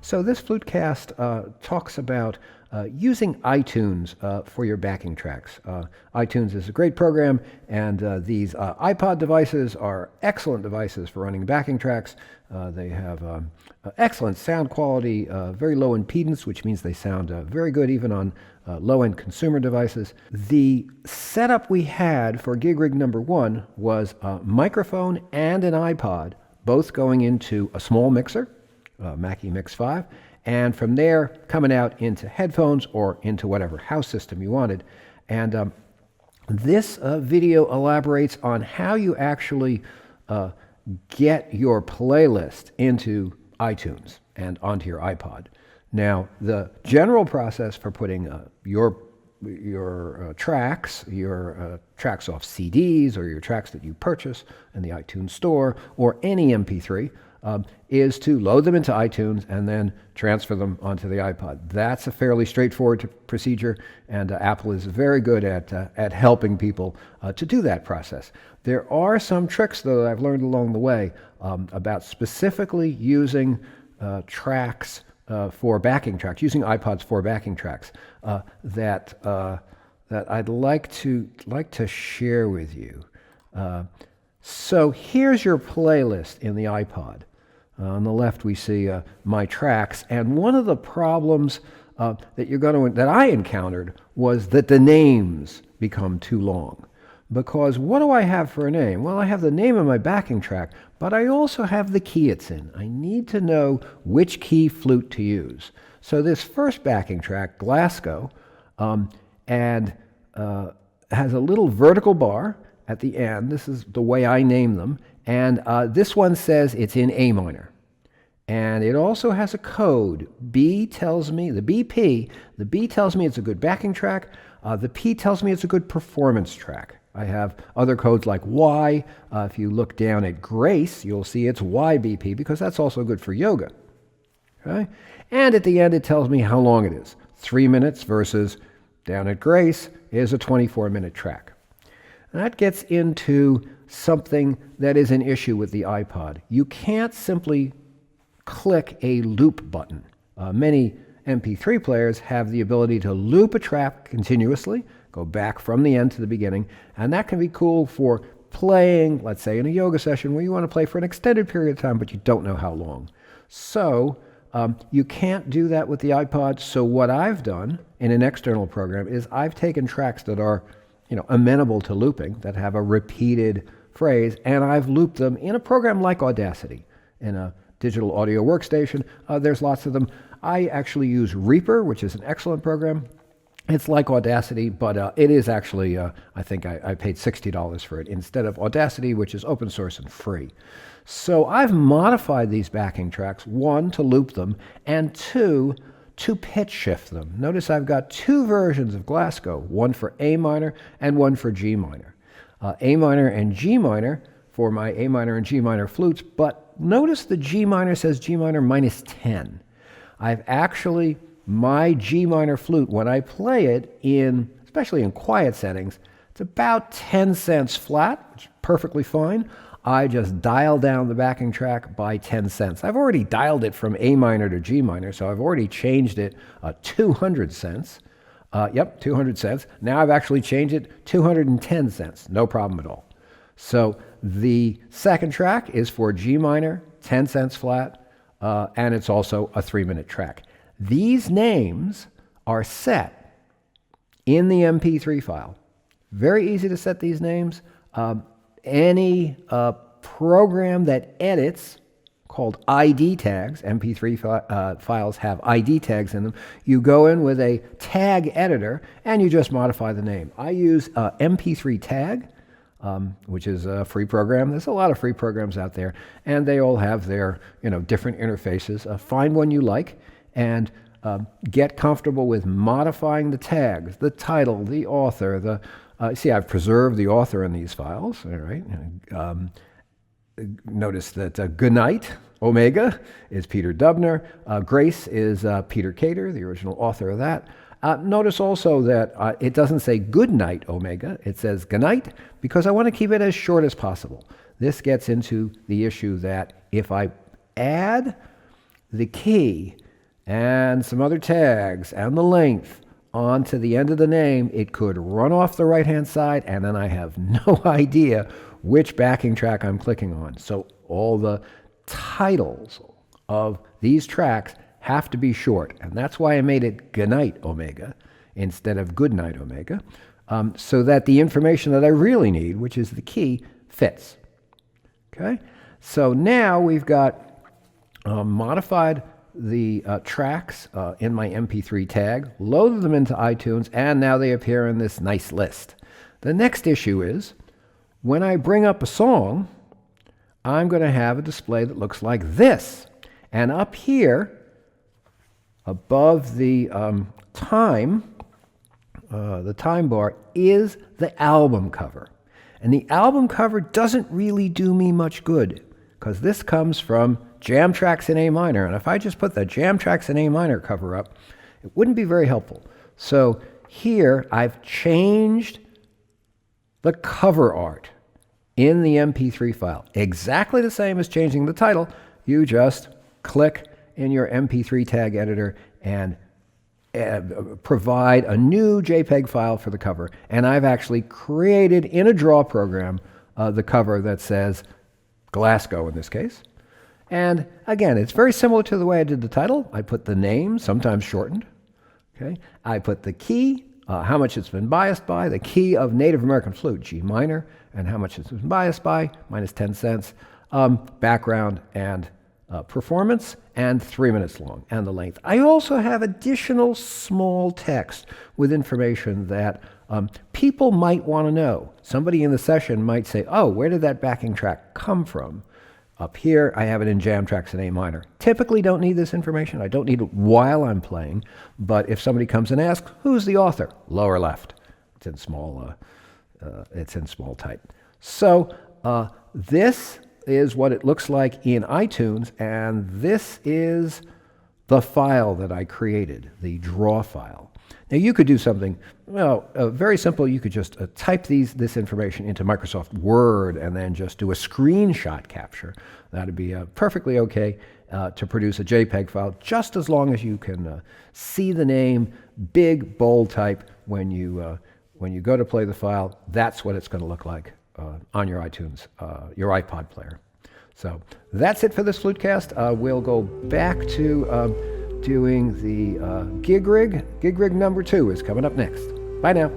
So this Flutecast talks about using iTunes for your backing tracks. iTunes is a great program, and these iPod devices are excellent devices for running backing tracks. They have excellent sound quality, very low impedance, which means they sound very good even on low-end consumer devices. The setup we had for gig rig number one was a microphone and an iPod, both going into a small mixer, Mackie Mix 5, and from there coming out into headphones or into whatever house system you wanted. And this video elaborates on how you actually get your playlist into iTunes and onto your iPod. Now, the general process for putting your tracks off CDs or your tracks that you purchase in the iTunes store or any MP3 is to load them into iTunes and then transfer them onto the iPod. That's a fairly straightforward procedure, and Apple is very good at helping people to do that process. There are some tricks, though, that I've learned along the way about specifically using tracks for backing tracks, using iPods for backing tracks that I'd like to share with you. So here's your playlist in the iPod. On the left, we see my tracks, and one of the problems that I encountered was that the names become too long. Because what do I have for a name? Well, I have the name of my backing track, but I also have the key it's in. I need to know which key flute to use. So this first backing track, Glasgow, has a little vertical bar at the end. This is the way I name them. And this one says it's in A minor. And it also has a code. B tells me, the B tells me it's a good backing track. The P tells me it's a good performance track. I have other codes like Y. If you look down at Grace, you'll see it's YBP because that's also good for yoga. Okay? And at the end, it tells me how long it is. 3 minutes versus down at Grace is a 24-minute track. And that gets into something that is an issue with the iPod. You can't simply click a loop button. Many MP3 players have the ability to loop a track continuously, go back from the end to the beginning, and that can be cool for playing, let's say, in a yoga session where you want to play for an extended period of time, but you don't know how long. So you can't do that with the iPod. So what I've done in an external program is I've taken tracks that are amenable to looping, that have a repeated phrase, and I've looped them in a program like Audacity. In a digital audio workstation, there's lots of them. I actually use Reaper, which is an excellent program. It's like Audacity, but it is actually, I think I paid $60 for it instead of Audacity, which is open source and free. So I've modified these backing tracks, one, to loop them, and two, to pitch shift them. Notice I've got two versions of Glasgow, one for A minor and one for G minor. A minor and G minor for my A minor and G minor flutes, but notice the G minor says G minor minus 10. I've actually, my G minor flute, when I play it especially in quiet settings, it's about 10 cents flat, which is perfectly fine. I just dial down the backing track by 10 cents. I've already dialed it from A minor to G minor, so I've already changed it 200 cents. 200 cents. Now I've actually changed it 210 cents. No problem at all. So the second track is for G minor, 10 cents flat, and it's also a 3-minute track. These names are set in the MP3 file. Very easy to set these names. Any program that edits, called ID tags, MP3 files have ID tags in them. You go in with a tag editor and you just modify the name. I use MP3 tag, which is a free program. There's a lot of free programs out there, and they all have their different interfaces. Find one you like and get comfortable with modifying the tags, the title, the author. See, I've preserved the author in these files. All right. Notice that Goodnight, Omega, is Peter Dubner. Grace is Peter Cater, the original author of that. Notice also that it doesn't say Goodnight, Omega. It says Goodnight, because I want to keep it as short as possible. This gets into the issue that if I add the key and some other tags and the length onto the end of the name, it could run off the right-hand side, and then I have no idea which backing track I'm clicking on. So all the titles of these tracks have to be short, and that's why I made it Goodnight Omega instead of Goodnight Omega, so that the information that I really need, which is the key, fits. Okay? So now we've got modified the tracks in my MP3 tag, loaded them into iTunes, and now they appear in this nice list. The next issue is, when I bring up a song, I'm going to have a display that looks like this. And up here, above the time bar, is the album cover. And the album cover doesn't really do me much good, because this comes from Jam Tracks in A minor. And if I just put the Jam Tracks in A minor cover up, it wouldn't be very helpful. So here I've changed the cover art in the MP3 file. Exactly the same as changing the title. You just click in your MP3 tag editor and provide a new JPEG file for the cover. And I've actually created in a draw program the cover that says Glasgow in this case. And again, it's very similar to the way I did the title. I put the name, sometimes shortened. Okay. I put the key, how much it's been biased by, the key of Native American Flute, G minor, and how much it's been biased by, minus 10 cents, background and performance, and 3 minutes long, and the length. I also have additional small text with information that people might want to know. Somebody in the session might say, oh, where did that backing track come from? Up here, I have it in Jam Tracks in A minor. Typically don't need this information. I don't need it while I'm playing, but if somebody comes and asks, who's the author? Lower left. It's in small type. So this is what it looks like in iTunes, and this is the file that I created, the draw file. Now you could do something, well, very simple. You could just type this information into Microsoft Word and then just do a screenshot capture. That'd be perfectly okay to produce a JPEG file, just as long as you can see the name, big, bold type when you go to play the file. That's what it's going to look like on your iTunes, your iPod player. So that's it for this Flutecast. We'll go back to doing the gig rig. Gig rig number 2 is coming up next. Bye now.